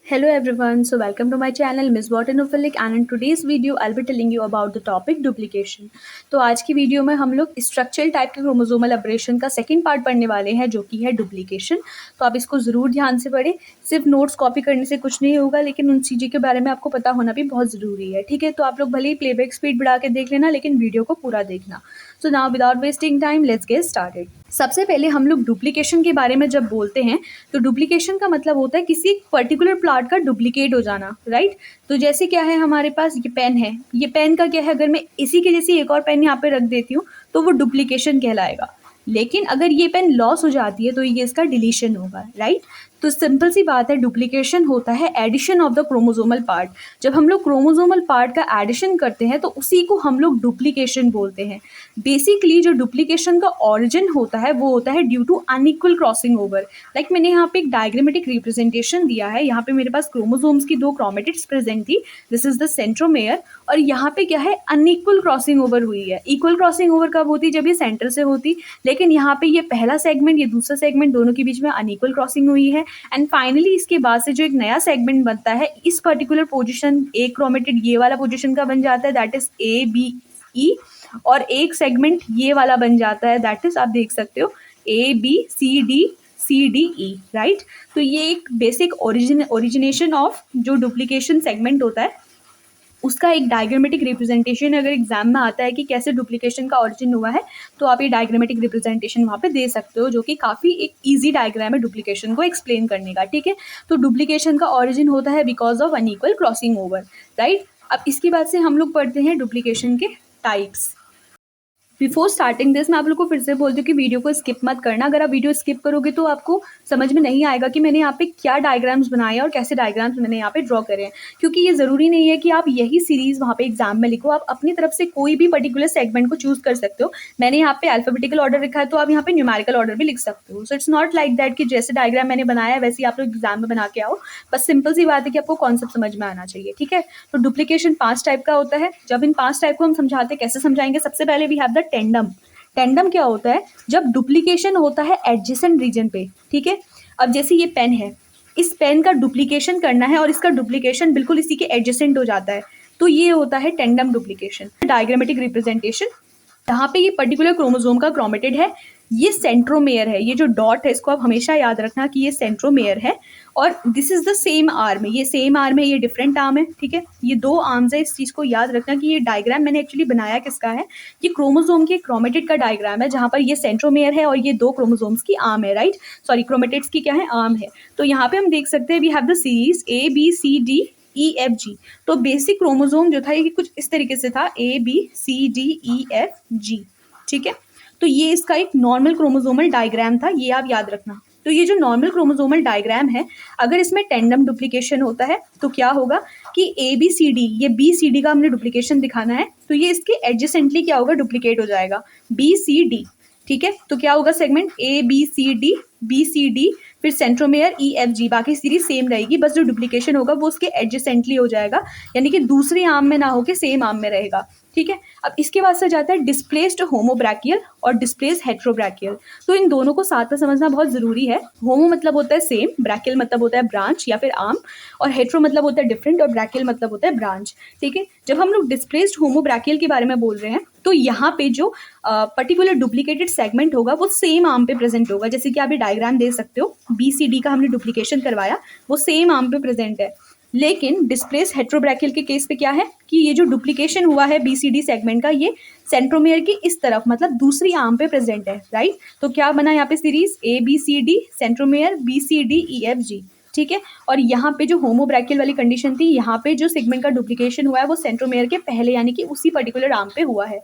Hello everyone, so welcome to my channel Miss Botanophilic and in today's video I'll be telling you about the topic duplication. तो आज की video में हम लोग structural type के chromosomal abrasion का second part पढ़ने वाले हैं जो कि है डुप्लीकेशन। तो आप इसको ज़रूर ध्यान से पढ़ें। सिर्फ नोट्स कॉपी करने से कुछ नहीं होगा, लेकिन उन चीज़ों के बारे में आपको पता होना भी बहुत ज़रूरी है। ठीक है, तो आप लोग भले ही प्लेबैक स्पीड बढ़ा के देख लेना, लेकिन वीडियो को पूरा देखना। So now without wasting time let's get started. सबसे पहले हम लोग डुप्लीकेशन के बारे में जब बोलते हैं तो डुप्लीकेशन का मतलब होता है किसी पर्टिकुलर पार्ट का डुप्लीकेट हो जाना, राइट। तो जैसे क्या है, हमारे पास ये पेन है, ये पेन का क्या है, अगर मैं इसी के जैसी एक और पेन यहाँ पे रख देती हूँ तो वो डुप्लीकेशन कहलाएगा। लेकिन अगर ये पेन लॉस हो जाती है तो ये इसका डिलीशन होगा, राइट। तो सिंपल सी बात है, डुप्लीकेशन होता है addition of the chromosomal part. जब हम लोग क्रोमोसोमल पार्ट का एडिशन करते हैं तो उसी को हम लोग डुप्लीकेशन बोलते हैं। बेसिकली जो डुप्लीकेशन का ऑरिजिन होता है वो होता है due to unequal crossing over. Like मैंने यहाँ पे एक डायग्रामेटिक रिप्रेजेंटेशन दिया है। यहाँ पे मेरे पास क्रोमोसोम्स की दो क्रोमेटिड्स प्रेजेंट थी, दिस इज द सेंट्रोमेयर। और यहाँ पे क्या है, अनइक्वल क्रॉसिंग ओवर हुई है। इक्वल क्रॉसिंग ओवर कब होती, जब ये सेंटर से होती, लेकिन यहाँ पे ये पहला सेगमेंट, ये दूसरा सेगमेंट, दोनों के बीच में अनइक्वल क्रॉसिंग हुई है। एंड फाइनली इसके बाद से जो एक नया सेगमेंट बनता है, इस पर्टिकुलर पोजिशन, एक क्रोमेटिड ये वाला पोजिशन का बन जाता है, that is A B E, और एक सेगमेंट ये वाला बन जाता है, दैट इज आप देख सकते हो A B C D E, right. तो ये एक बेसिक ओरिजिनेशन ऑफ जो डुप्लीकेशन सेगमेंट होता है उसका एक डायग्रामेटिक रिप्रेजेंटेशन अगर एग्जाम में आता है कि कैसे डुप्लीकेशन का ऑरिजिन हुआ है, तो आप ये डायग्रामेटिक रिप्रेजेंटेशन वहाँ पे दे सकते हो, जो कि काफ़ी एक इजी डायग्राम है डुप्लीकेशन को एक्सप्लेन करने का। ठीक है, तो डुप्लीकेशन का ऑरिजिन होता है because of unequal crossing over, right. अब इसके बाद से हम लोग पढ़ते हैं डुप्लीकेशन के टाइप्स। बिफोर स्टार्टिंग दिस मैं आप लोग को फिर से बोलती हूँ कि वीडियो को स्किप मत करना। अगर आप वीडियो स्किप करोगे तो आपको समझ में नहीं आएगा कि मैंने यहाँ पे क्या डायग्राम्स बनाए हैं और कैसे डायग्राम्स मैंने यहाँ पे ड्रॉ करे हैं, क्योंकि ये ज़रूरी नहीं है कि आप यही सीरीज़ वहाँ पे एग्जाम में लिखो। आप अपनी तरफ से कोई भी पर्टिकुलर सेगमेंट को चूज़ कर सकते हो। मैंने यहाँ पे अल्फाबेटिकल ऑर्डर लिखा है, तो आप यहाँ पे न्यूमेरिकल ऑर्डर भी लिख सकते हो। So it's not like that कि जैसे डायग्राम मैंने बनाया है वैसे आप लोग एग्जाम में बना के आओ। बस सिंपल सी बात है कि आपको कॉन्सेप्ट समझ में आना चाहिए। ठीक है, तो डुप्लीकेशन 5 टाइप का होता है। जब इन 5 टाइप को हम समझाते हैं, कैसे समझाएंगे, सबसे पहले we have the tandem. Tandem क्या होता है, जब डुप्लीकेशन होता है एडजेसेंट रीजन पे। ठीक है, अब जैसे ये पेन है, इस पेन का डुप्लीकेशन करना है और इसका डुप्लीकेशन बिल्कुल इसी के एडजेसेंट हो जाता है, तो ये होता है टेंडम डुप्लीकेशन। डायग्रामेटिक रिप्रेजेंटेशन, यहाँ पे ये पर्टिकुलर क्रोमोसोम का क्रोमेटिड है, ये सेंट्रोमेयर है। ये जो डॉट है इसको आप हमेशा याद रखना कि ये सेंट्रोमेयर है, और this is the same arm. ये सेम आर्म है, ये डिफरेंट आर्म है। ठीक है, ये दो आर्म्स है। इस चीज़ को याद रखना कि ये डायग्राम मैंने एक्चुअली बनाया किसका है, ये क्रोमोसोम के क्रोमेटिड का डायग्राम है, जहाँ पर ये सेंट्रोमेयर है और ये दो क्रोमोसोम्स की आर्म है, राइट। सॉरी, क्रोमेटिड्स की क्या है, आर्म है। तो यहाँ पे हम देख सकते हैं we have the series A B C D E F G. तो बेसिक क्रोमोसोम जो था ये कुछ इस तरीके से था, A B C D E F G. ठीक है, तो ये इसका एक नॉर्मल क्रोमोसोमल डायग्राम था, ये आप याद रखना। तो ये जो नॉर्मल क्रोमोसोमल डायग्राम है, अगर इसमें टेंडम डुप्लीकेशन होता है तो क्या होगा कि ए बी सी डी, ये बी सी डी का हमने डुप्लीकेशन दिखाना है, तो ये इसके एडजेसेंटली क्या होगा, डुप्लीकेट हो जाएगा, बी सी डी। ठीक है, तो क्या होगा, segment A B C D, B C D, फिर सेंट्रोमेयर ई एफ जी, बाकी सीरीज सेम रहेगी, बस जो डुप्लीकेशन होगा वो उसके एडजेसेंटली हो जाएगा, यानी कि दूसरी आर्म में ना होकर सेम आर्म में रहेगा। ठीक है, अब इसके बाद से जाता है डिस्प्लेस्ड होमोब्रैकियल और डिस्प्लेस्ड हेट्रोब्रैकियल। तो इन दोनों को साथ में समझना बहुत ज़रूरी है। होमो मतलब होता है सेम, ब्रैकियल मतलब होता है ब्रांच या फिर आर्म, और हेट्रो मतलब होता है डिफरेंट, और ब्रैकियल मतलब होता है ब्रांच। ठीक है, जब हम लोग डिस्प्लेस्ड होमोब्रैकियल के बारे में बोल रहे हैं तो यहाँ पे जो पर्टिकुलर डुप्लीकेटेड सेगमेंट होगा वो सेम आर्म पे प्रेजेंट होगा। जैसे कि आप ये डायग्राम देख सकते हो, बी सी डी का हमने डुप्लीकेशन करवाया, वो सेम आर्म पे प्रेजेंट है। लेकिन डिस्प्लेस हेट्रोब्रैकियल के केस पे क्या है कि ये जो डुप्लीकेशन हुआ है बीसीडी सेगमेंट का, ये सेंट्रोमेयर की इस तरफ मतलब दूसरी आर्म पे प्रेजेंट है, राइट। तो क्या बना यहाँ पे series A B C D, centromere B C D E F G. ठीक है, और यहाँ पे जो होमोब्रैकियल वाली कंडीशन थी, यहाँ पे जो सेगमेंट का डुप्लीकेशन हुआ है वो सेंट्रोमेयर के पहले यानी कि उसी पर्टिकुलर आर्म पे हुआ है।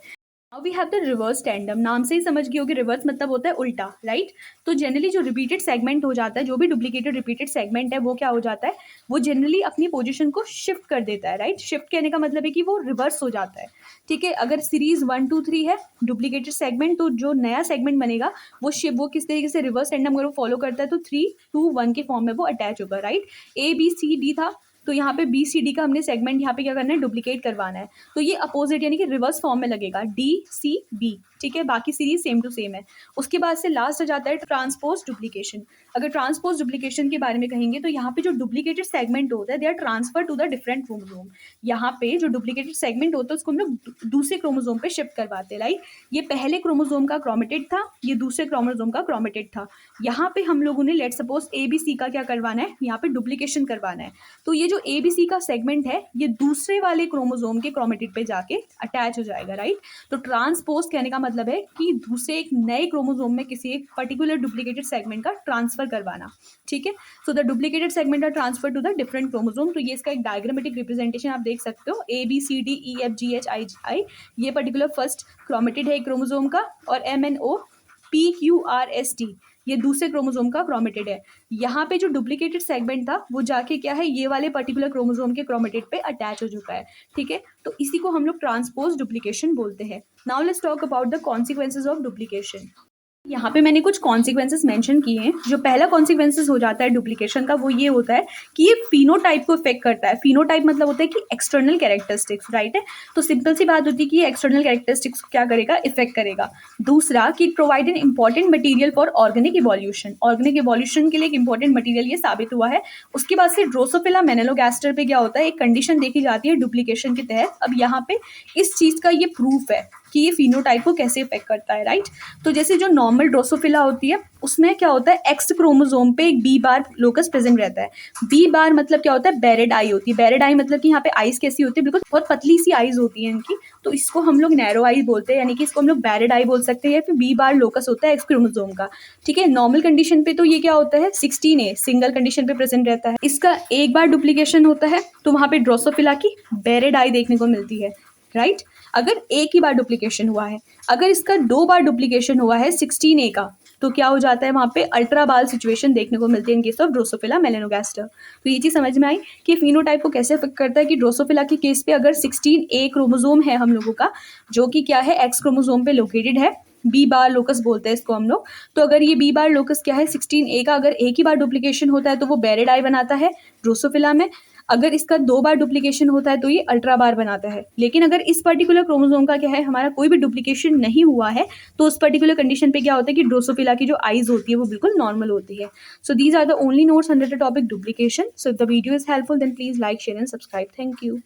Now we have the reverse tandem. नाम से ही समझ गए हो कि रिवर्स मतलब होता है उल्टा, राइट। तो जनरली जो रिपीटेड सेगमेंट हो जाता है, जो भी डुप्लीकेटेड रिपीटेड सेगमेंट है, वो क्या हो जाता है, वो जनरली अपनी पोजीशन को शिफ्ट कर देता है, राइट। शिफ्ट कहने का मतलब है कि वो रिवर्स हो जाता है। ठीक है, अगर सीरीज 1 2 3 है डुप्लीकेटेड सेगमेंट, तो जो नया सेगमेंट बनेगा वो किस तरीके से रिवर्स टेंडम अगर वो फॉलो करता है तो 3 2 1 के फॉर्म में वो अटैच होगा, right. A B C D था, तो यहाँ पे बी सी डी का हमने सेगमेंट यहाँ पे क्या करना है, डुप्लीकेट करवाना है, तो ये अपोजिट यानी कि रिवर्स फॉर्म में लगेगा, डी सी बी। ठीक है, बाकी सीरीज सेम टू सेम है। उसके बाद से लास्ट आ जाता है ट्रांसपोज डुप्लीकेशन। अगर ट्रांसपोज डुप्लीकेशन के बारे में कहेंगे तो यहाँ पे जो डुप्लीकेटेड सेगमेंट होता है they are transfer to the different chromosome. यहाँ पे जो डुप्लीकेटेड सेगमेंट होता है उसको हम लोग दूसरे क्रोमोसोम पे शिफ्ट करवाते हैं। लाइक ये पहले क्रोमोसोम का क्रोमेटिड था, ये दूसरे क्रोमोसोम का क्रोमेटिड था। यहाँ पे हम लोगों ने लेट सपोज ABC का क्या करवाना है, यहाँ पे डुप्लीकेशन करवाना है। तो ये जो ABC का सेगमेंट है ये दूसरे वाले क्रोमोसोम के क्रोमेटिड पे जाके अटैच हो जाएगा, राइट। तो ट्रांसपोज कहने का मतलब है कि दूसरे एक नए क्रोमोसोम में किसी एक पर्टिकुलर डुप्लीकेटेड सेगमेंट का ट्रांसफर करवाना, ठीक है। So the duplicated segment are transfer to the different chromosome. तो ये इसका एक डायग्रामेटिक रिप्रेजेंटेशन आप देख सकते हो, ABCDEFGHI, ये पर्टिकुलर फर्स्ट क्रोमेटिड है क्रोमोसोम का, और MNOPQRST ये दूसरे क्रोमोसोम का क्रोमेटिड है। यहाँ पे जो डुप्लीकेटेड सेगमेंट था वो जाके क्या है, ये वाले पर्टिकुलर क्रोमोसोम के क्रोमेटिड पे अटैच हो चुका है, ठीक है। तो इसी को हम लोग ट्रांसपोज डुप्लीकेशन बोलते हैं। Now let's talk about the consequences of duplication. यहाँ पे मैंने कुछ कॉन्सिक्वेंसेस मेंशन किए हैं। जो पहला कॉन्सिक्वेंसेस हो जाता है डुप्लीकेशन का वो ये होता है कि ये फिनोटाइप को इफेक्ट करता है। फिनोटाइप मतलब होता है कि एक्सटर्नल कैरेक्टरिस्टिक्स, राइट है। तो सिंपल सी बात होती है कि ये एक्सटर्नल कैरेक्टरिस्टिक्स को क्या करेगा, इफेक्ट करेगा। दूसरा कि it provide an important material for organic evolution. Organic evolution के लिए एक इंपॉर्टेंट मटीरियल ये साबित हुआ है। उसके बाद से ड्रोसोफिला मेलानोगास्टर पे क्या होता है, एक कंडीशन देखी जाती है डुप्लीकेशन के तहत। अब यहाँ पे इस चीज़ का ये प्रूफ है कि ये फिनोटाइप को कैसे इफेक्ट करता है, राइट। तो जैसे जो नॉर्मल ड्रोसोफिला होती है उसमें क्या होता है, एक्स क्रोमोसोम पे एक बी बार लोकस प्रेजेंट रहता है। बी बार मतलब क्या होता है, बैरेड आई होती है। बैरेड आई मतलब कि यहाँ पे आईज कैसी होती है, बिल्कुल बहुत पतली सी आईज होती है इनकी। तो इसको हम लोग नैरो आई बोलते हैं, यानी कि इसको हम लोग बैरेड आई बोल सकते हैं। या फिर बी बार लोकस होता है एक्स क्रोमोसोम का, ठीक है। नॉर्मल कंडीशन पे तो ये क्या होता है, 16A सिंगल कंडीशन पे प्रेजेंट रहता है। इसका एक बार डुप्लीकेशन होता है तो वहाँ पे ड्रोसोफिला की बैरेड आई देखने को मिलती है, राइट। अगर एक ही बार डुप्लीकेशन हुआ है, अगर इसका 2 बार डुप्लीकेशन हुआ है 16A का, तो क्या हो जाता है, वहाँ पे अल्ट्रा बाल सिचुएशन देखने को मिलती है in case of Drosophila melanogaster. तो ये चीज़ समझ में आई कि फिनोटाइप को कैसे अफेक्ट करता है कि ड्रोसोफिला के केस पे अगर 16A क्रोमोसोम है हम लोगों का, जो कि क्या है एक्स क्रोमोसोम पे लोकेटेड है, बी बार लोकस बोलते हैं इसको हम लोग। तो अगर ये बी बार लोकस क्या है 16A का, अगर एक ही बार डुप्लीकेशन होता है तो वो बैरेड आई बनाता है ड्रोसोफिला में। अगर इसका 2 बार डुप्लीकेशन होता है तो ये अल्ट्रा बार बनाता है। लेकिन अगर इस पर्टिकुलर क्रोमोसोम का क्या है, हमारा कोई भी डुप्लीकेशन नहीं हुआ है, तो उस पर्टिकुलर कंडीशन पे क्या होता है कि ड्रोसोफिला की जो आईज होती है वो बिल्कुल नॉर्मल होती है। So these are the only notes under the topic duplication. So if the video is helpful then please like, share and subscribe. Thank you.